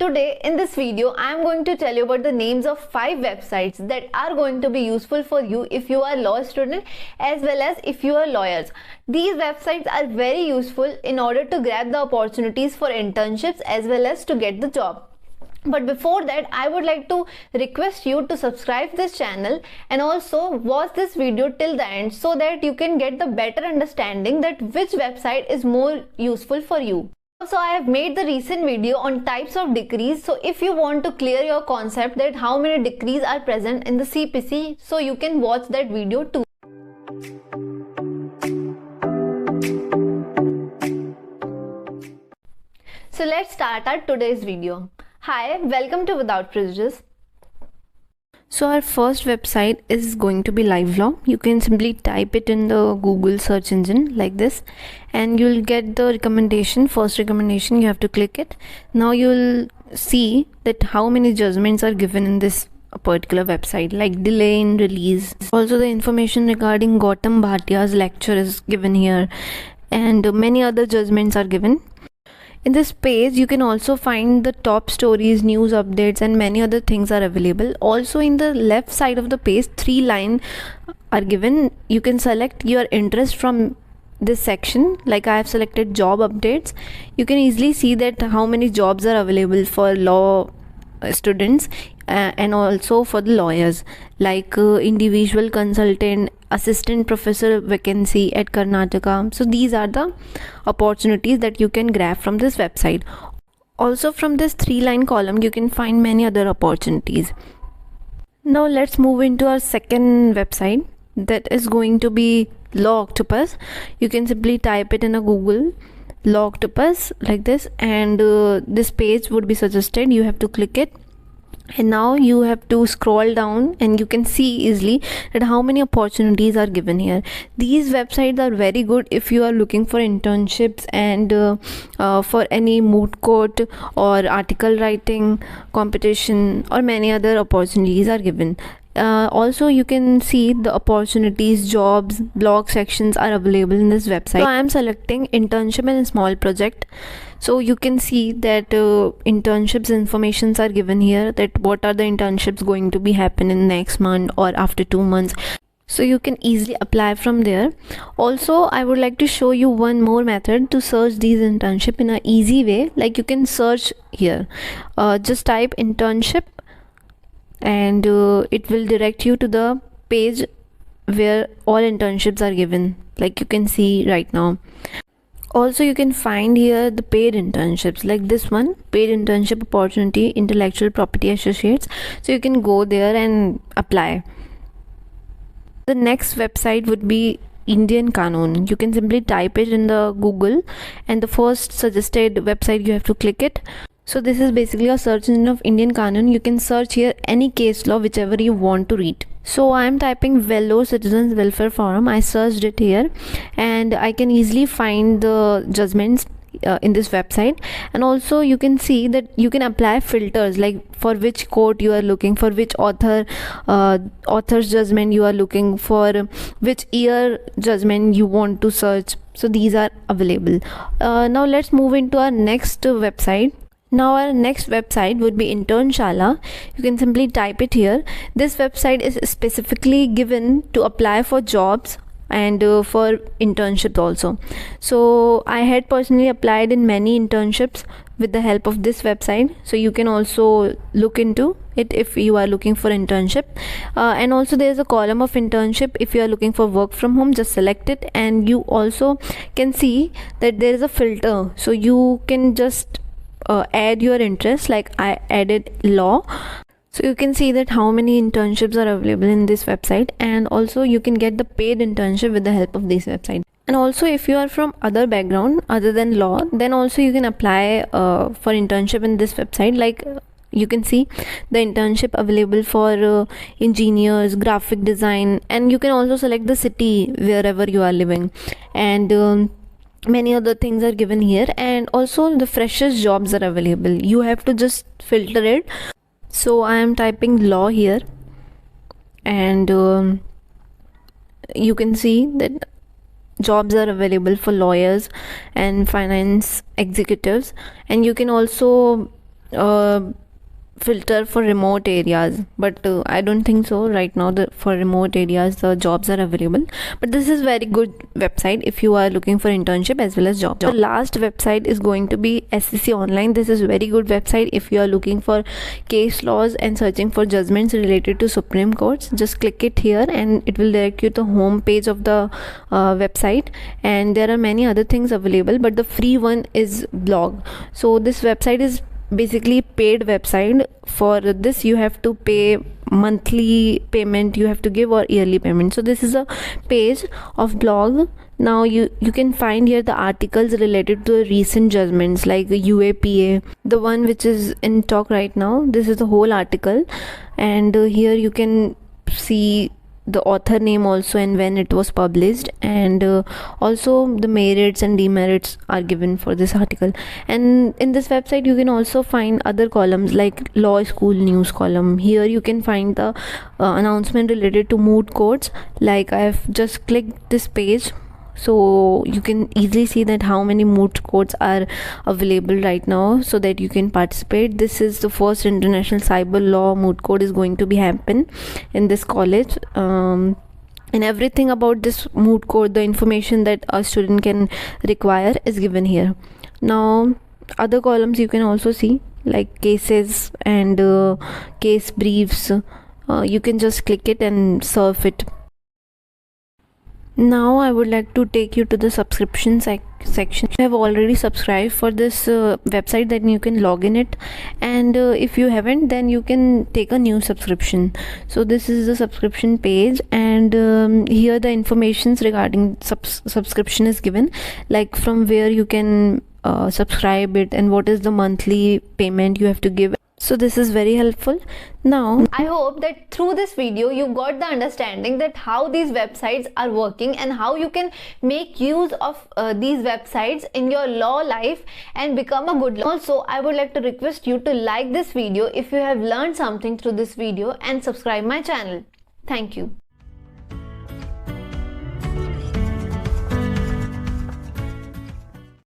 Today in this video I am going to tell you about the names of 5 websites that are going to be useful for you if you are a law student as well as if you are lawyers. These websites are very useful in order to grab the opportunities for internships as well as to get the job. But before that, I would like to request you to subscribe this channel and also watch this video till the end so that you can get the better understanding that which website is more useful for you. Also, I have made the recent video on types of decrees. So if you want to clear your concept that how many decrees are present in the CPC, so you can watch that video too. So let's start our today's video. Hi, welcome to Without Prejudice. So our first website is going to be LiveLaw. You can simply type it in the Google search engine like this and you'll get the recommendation. First recommendation, you have to click it. Now you'll see that how many judgments are given in this particular website, like delay in release. Also the information regarding Gautam Bhatia's lecture is given here and many other judgments are given. In this page, you can also find the top stories, news updates and many other things are available. Also in the left side of the page, 3 lines are given. You can select your interest from this section. Like I have selected job updates. You can easily see that how many jobs are available for law students and also for the lawyers, like individual consultant, assistant professor vacancy at Karnataka. So these are the opportunities that you can grab from this website. Also from this 3-line column you can find many other opportunities. Now let's move into our second website, that is going to be Law Octopus. You can simply type it in a Google, Law Octopus, like this, and this page would be suggested. You have to click it. And now you have to scroll down and you can see easily that how many opportunities are given here. These websites are very good if you are looking for internships and for any moot court or article writing competition, or many other opportunities are given. Also you can see the opportunities, jobs, blog sections are available in this website. So I am selecting internship and small project. So you can see that internships informations are given here, that what are the internships going to be happen in next month or after 2 months. So you can easily apply from there. Also I would like to show you one more method to search these internship in an easy way. Like you can search here, just type internship and it will direct you to the page where all internships are given, like you can see right now. Also you can find here the paid internships, like this one, paid internship opportunity, intellectual property associates. So you can go there and apply. The next website would be Indian Qanun. You can simply type it in the Google and the first suggested website you have to click it. So this is basically a search engine of Indian Qanun. You can search here any case law whichever you want to read. So I am typing Vellore Citizens Welfare Forum. I searched it here and I can easily find the judgments in this website. And also you can see that you can apply filters, like for which court you are looking, for which author's judgment you are looking for, which year judgment you want to search. So these are available. Now let's move into our next website. Now our next website would be Internshala. You can simply type it here. This website is specifically given to apply for jobs and for internships also. So I had personally applied in many internships with the help of this website. So you can also look into it if you are looking for internship. And also there is a column of internship. If you are looking for work from home, just select it, and you also can see that there is a filter. So you can just add your interest, like I added law. So you can see that how many internships are available in this website, and also you can get the paid internship with the help of this website. And also if you are from other background other than law, then also you can apply for internship in this website. Like you can see the internship available for engineers, graphic design, and you can also select the city wherever you are living, and many other things are given here. And also the freshest jobs are available. You have to just filter it. So I am typing law here, and you can see that jobs are available for lawyers and finance executives, and you can also filter for remote areas, but I don't think so right now for remote areas the jobs are available. But this is very good website if you are looking for internship as well as job. The last website is going to be SCC Online. This is very good website if you are looking for case laws and searching for judgments related to Supreme Courts. Just click it here and it will direct you to the home page of the website, and there are many other things available, but the free one is blog. So this website is basically paid website. For this you have to pay monthly payment, you have to give, or yearly payment. So this is a page of blog. Now you can find here the articles related to recent judgments like the UAPA, the one which is in talk right now. This is the whole article, and here you can see the author name also and when it was published, and also the merits and demerits are given for this article. And in this website you can also find other columns like law school news column. Here you can find the announcement related to moot courts. Like I have just clicked this page, so you can easily see that how many moot courts are available right now, so that you can participate. This is the first international cyber law moot court is going to be happen in this college, and everything about this moot court, the information that a student can require is given here. Now other columns you can also see like cases and case briefs. You can just click it and surf it. Now I would like to take you to the subscription section. If you have already subscribed for this website, then you can log in it, and if you haven't, then you can take a new subscription. So this is the subscription page, and here the informations regarding subscription is given, like from where you can subscribe it and what is the monthly payment you have to give. So this is very helpful. Now I hope that through this video you got the understanding that how these websites are working and how you can make use of these websites in your law life and become a good lawyer. Also, I would like to request you to like this video if you have learned something through this video and subscribe my channel. Thank you.